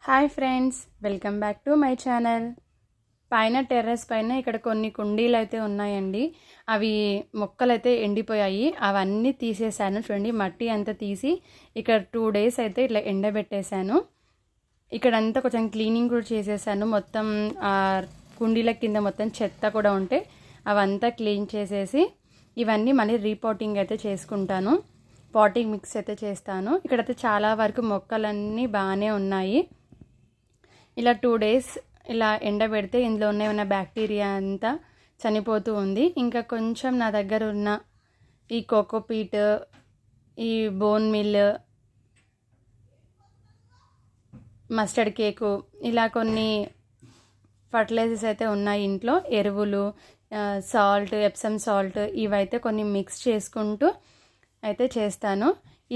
Hi friends, welcome back to my channel. పైన terrace పైన ఇక్కడ కొన్ని కుండీలు అయితే ఉన్నాయండి. అవి మొక్కలైతే ఎండిపోయాయి. అవన్నీ తీసేసాను. చూడండి, మట్టి అంతా తీసి ఇక్కడ 2 days అయితే ఇట్లా ఎండబెట్టేశాను. ఇక్కడంతా కొంచెం క్లీనింగ్ కూడా చేసేసాను. మొత్తం కుండీల కింద మొత్తం చెత్త కూడా ఉంటే అవంతా క్లీన్ చేసేసి ఇవన్నీ మళ్ళీ రీపాటింగ్ అయితే చేసుకుంటాను. పాటింగ్ మిక్స్ అయితే చేస్తాను. ఇక్కడైతే చాలా వరకు మొక్కలన్నీ బాగానే ఉన్నాయి. ఇలా 2 days ఇలా ఎండబెడితే ఇందులో ఉన్న బ్యాక్టీరియా అంతా చనిపోతూ ఉంది. ఇంకా కొంచెం నా దగ్గర ఉన్న ఈ కోకోపీట్, ఈ బోన్ మిల్, మస్టర్డ్ కేకు, ఇలా కొన్ని ఫర్టిలైజర్స్ అయితే ఉన్నాయి ఇంట్లో. ఎరువులు, సాల్ట్, ఎప్సమ్ సాల్ట్, ఇవైతే కొన్ని మిక్స్ చేసుకుంటూ అయితే చేస్తాను.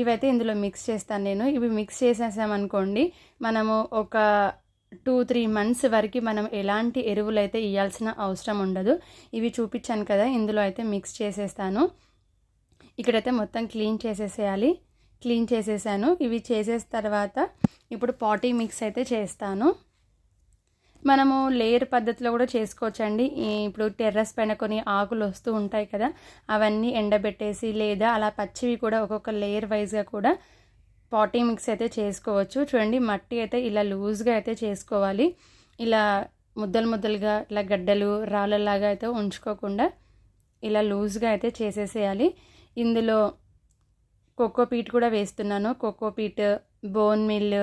ఇవైతే ఇందులో మిక్స్ చేస్తాను నేను. ఇవి మిక్స్ చేసేసామనుకోండి, మనము ఒక 2-3 months వరకు మనం ఎలాంటి ఎరువులు అయితే ఇవ్వాల్సిన అవసరం ఉండదు. ఇవి చూపించాను కదా, ఇందులో అయితే మిక్స్ చేసేస్తాను. ఇక్కడైతే మొత్తం క్లీన్ చేసేసేయాలి. క్లీన్ చేసేసాను. ఇవి చేసేసిన తర్వాత ఇప్పుడు పాటీ మిక్స్ అయితే చేస్తాను. మనము లేయర్ పద్ధతిలో కూడా చేసుకోవచ్చండి. ఇప్పుడు టెర్రస్ పైన కొన్ని ఆకులు వస్తూ ఉంటాయి కదా, అవన్నీ ఎండబెట్టేసి లేదా అలా పచ్చివి కూడా ఒక్కొక్క లేయర్ వైజ్గా కూడా పాటింగ్ మిక్స్ అయితే చేసుకోవచ్చు. చూడండి, మట్టి అయితే ఇలా లూజ్గా అయితే చేసుకోవాలి. ఇలా ముద్దలు ముద్దలుగా ఇలా గడ్డలు రాళ్ళలాగా అయితే ఉంచుకోకుండా ఇలా లూజ్గా అయితే చేసేసేయాలి. ఇందులో కోకోపీట్ కూడా వేస్తున్నాను. కోకోపీట్, బోన్ మిల్,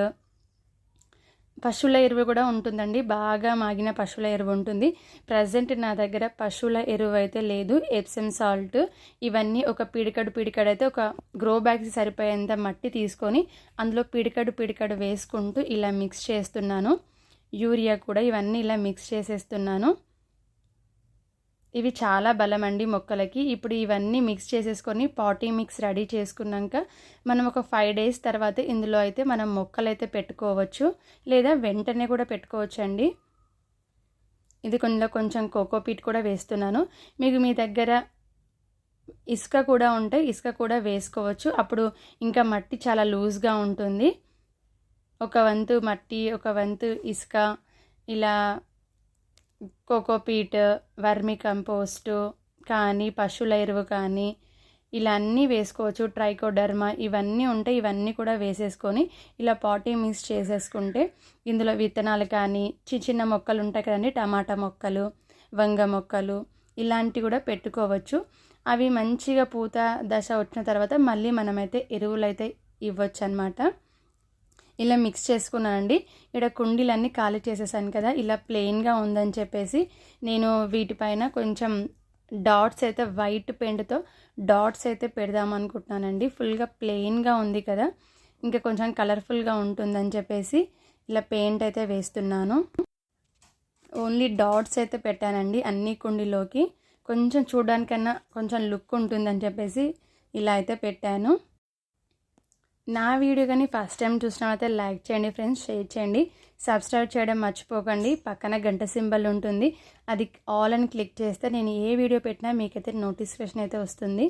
పశువుల ఎరువు కూడా ఉంటుందండి. బాగా మాగిన పశువుల ఎరువు ఉంటుంది. ప్రజెంట్ నా దగ్గర పశువుల ఎరువు అయితే లేదు. ఎప్సమ్ సాల్ట్, ఇవన్నీ ఒక పిడికడు అయితే ఒక గ్రో బ్యాగ్స్ సరిపోయేంత మట్టి తీసుకొని అందులో పిడికడు వేసుకుంటూ ఇలా మిక్స్ చేస్తున్నాను. యూరియా కూడా ఇవన్నీ ఇలా మిక్స్ చేసేస్తున్నాను. ఇవి చాలా బలం అండి మొక్కలకి. ఇప్పుడు ఇవన్నీ మిక్స్ చేసేసుకొని పాటీ మిక్స్ రెడీ చేసుకున్నాక మనం ఒక 5 days తర్వాత ఇందులో అయితే మనం మొక్కలు అయితే పెట్టుకోవచ్చు, లేదా వెంటనే కూడా పెట్టుకోవచ్చు అండి. ఇది కొంచెం కోకోపీట్ కూడా వేస్తున్నాను. మీకు మీ దగ్గర ఇసుక కూడా ఉంటే ఇసుక కూడా వేసుకోవచ్చు. అప్పుడు ఇంకా మట్టి చాలా లూజ్గా ఉంటుంది. ఒక వంతు మట్టి, ఒక వంతు ఇసుక, ఇలా కోకోపీట్, వర్మి కంపోస్టు కానీ, పశువుల ఎరువు కానీ, ఇలా అన్నీ వేసుకోవచ్చు. ట్రైకోడర్మా, ఇవన్నీ ఉంటే ఇవన్నీ కూడా వేసేసుకొని ఇలా పాటీ మిక్స్ చేసేసుకుంటే ఇందులో విత్తనాలు కానీ, చిన్న మొక్కలు ఉంటాయి కదండి, టమాటా మొక్కలు, వంగ మొక్కలు, ఇలాంటివి కూడా పెట్టుకోవచ్చు. అవి మంచిగా పూత దశ వచ్చిన తర్వాత మళ్ళీ మనమైతే ఎరువులు అయితే ఇవ్వచ్చు అన్నమాట. ఇలా మిక్స్ చేసుకున్నానండి. ఇక్కడ కుండీలన్నీ ఖాళీ చేసేసాను కదా, ఇలా ప్లెయిన్గా ఉందని చెప్పేసి నేను వీటిపైన కొంచెం డాట్స్ అయితే వైట్ పెయింట్తో డాట్స్ అయితే పెడదాం అనుకుంటున్నానండి. ఫుల్గా ప్లెయిన్గా ఉంది కదా, ఇంకా కొంచెం కలర్ఫుల్గా ఉంటుందని చెప్పేసి ఇలా పెయింట్ అయితే వేస్తున్నాను. ఓన్లీ డాట్స్ అయితే పెట్టానండి అన్ని కుండీలోకి. కొంచెం చూడడానికన్నా కొంచెం లుక్ ఉంటుందని చెప్పేసి ఇలా అయితే పెట్టాను. నా వీడియో కానీ ఫస్ట్ టైం చూసినట్లయితే లైక్ చేయండి ఫ్రెండ్స్, షేర్ చేయండి, సబ్స్క్రైబ్ చేయడం మర్చిపోకండి. పక్కన గంట సింబల్ ఉంటుంది, అది ఆల్ అని క్లిక్ చేస్తే నేను ఏ వీడియో పెట్టినా మీకైతే నోటిఫికేషన్ అయితే వస్తుంది.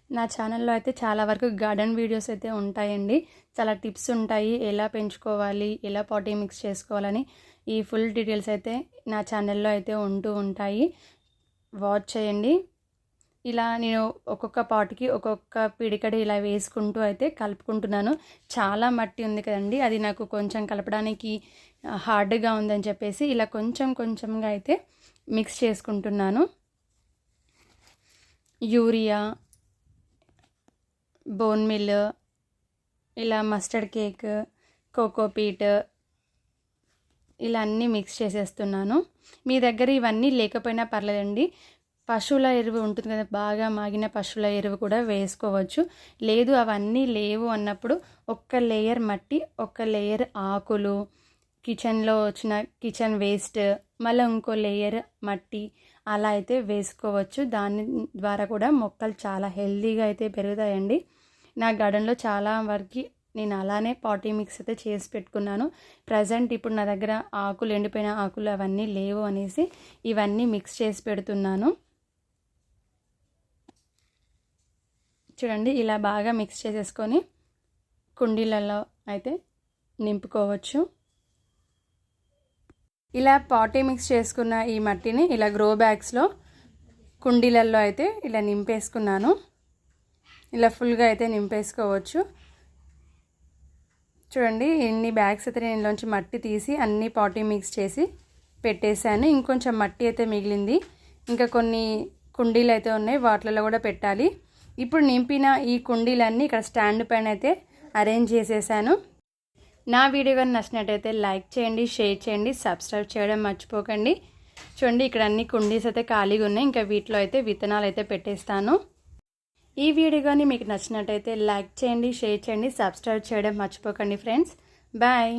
నా ఛానల్లో అయితే చాలా వరకు గార్డెన్ వీడియోస్ అయితే ఉంటాయండి. చాలా టిప్స్ ఉంటాయి, ఎలా పెంచుకోవాలి, ఎలా పాటీ మిక్స్ చేసుకోవాలని ఈ ఫుల్ డీటెయిల్స్ అయితే నా ఛానల్లో అయితే ఉంటూ ఉంటాయి. వాచ్ చేయండి. ఇలా నేను ఒక్కొక్క పాట్కి ఒక్కొక్క పిడికడి ఇలా వేసుకుంటూ అయితే కలుపుకుంటున్నాను. చాలా మట్టి ఉంది కదండి, అది నాకు కొంచెం కలపడానికి హార్డ్గా ఉందని చెప్పేసి ఇలా కొంచెంగా అయితే మిక్స్ చేసుకుంటున్నాను. యూరియా, బోన్ మిల్, ఇలా మస్టర్డ్ కేక్, కోకోపీట్, ఇలా అన్నీ మిక్స్ చేసేస్తున్నాను. మీ దగ్గర ఇవన్నీ లేకపోయినా పర్లేదండి, పశువుల ఎరువు ఉంటుంది కదా, బాగా మాగిన పశువుల ఎరువు కూడా వేసుకోవచ్చు. లేదు అవన్నీ లేవు అన్నప్పుడు ఒక్క లేయర్ మట్టి, ఒక్క లేయర్ ఆకులు, కిచెన్లో వచ్చిన కిచెన్ వేస్ట్, మళ్ళీ ఇంకో లేయర్ మట్టి, అలా అయితే వేసుకోవచ్చు. దాని ద్వారా కూడా మొక్కలు చాలా హెల్తీగా అయితే పెరుగుతాయండి. నా గార్డెన్లో చాలా వరకు నేను అలానే పాటీ మిక్స్ అయితే చేసి పెట్టుకున్నాను. ప్రజెంట్ ఇప్పుడు నా దగ్గర ఆకులు, ఎండిపోయిన ఆకులు అవన్నీ లేవు అనేసి ఇవన్నీ మిక్స్ చేసి పెడుతున్నాను. చూడండి, ఇలా బాగా మిక్స్ చేసేసుకొని కుండీలలో అయితే నింపుకోవచ్చు. ఇలా పాటీ మిక్స్ చేసుకున్న ఈ మట్టిని ఇలా గ్రో బ్యాగ్స్లో కుండీలలో అయితే ఇలా నింపేసుకున్నాను. ఇలా ఫుల్గా అయితే నింపేసుకోవచ్చు. చూడండి ఇన్ని బ్యాగ్స్ అయితే నేను ఇందులోంచి మట్టి తీసి అన్ని పాటీ మిక్స్ చేసి పెట్టేశాను. ఇంకొంచెం మట్టి అయితే మిగిలింది. ఇంకా కొన్ని కుండీలు అయితే ఉన్నాయి, వాటిలలో కూడా పెట్టాలి. ఇప్పుడు నింపిన ఈ కుండీలన్నీ ఇక్కడ స్టాండ్ పైన అయితే అరేంజ్ చేసేసాను. నా వీడియో కానీ నచ్చినట్టయితే లైక్ చేయండి, షేర్ చేయండి, సబ్స్క్రైబ్ చేయడం మర్చిపోకండి. చూడండి ఇక్కడ అన్ని కుండీస్ అయితే ఖాళీగా ఉన్నాయి. ఇంకా వీటిలో అయితే విత్తనాలు అయితే పెట్టేస్తాను. ఈ వీడియో కానీ మీకు నచ్చినట్టయితే లైక్ చేయండి, షేర్ చేయండి, సబ్స్క్రైబ్ చేయడం మర్చిపోకండి ఫ్రెండ్స్. బాయ్.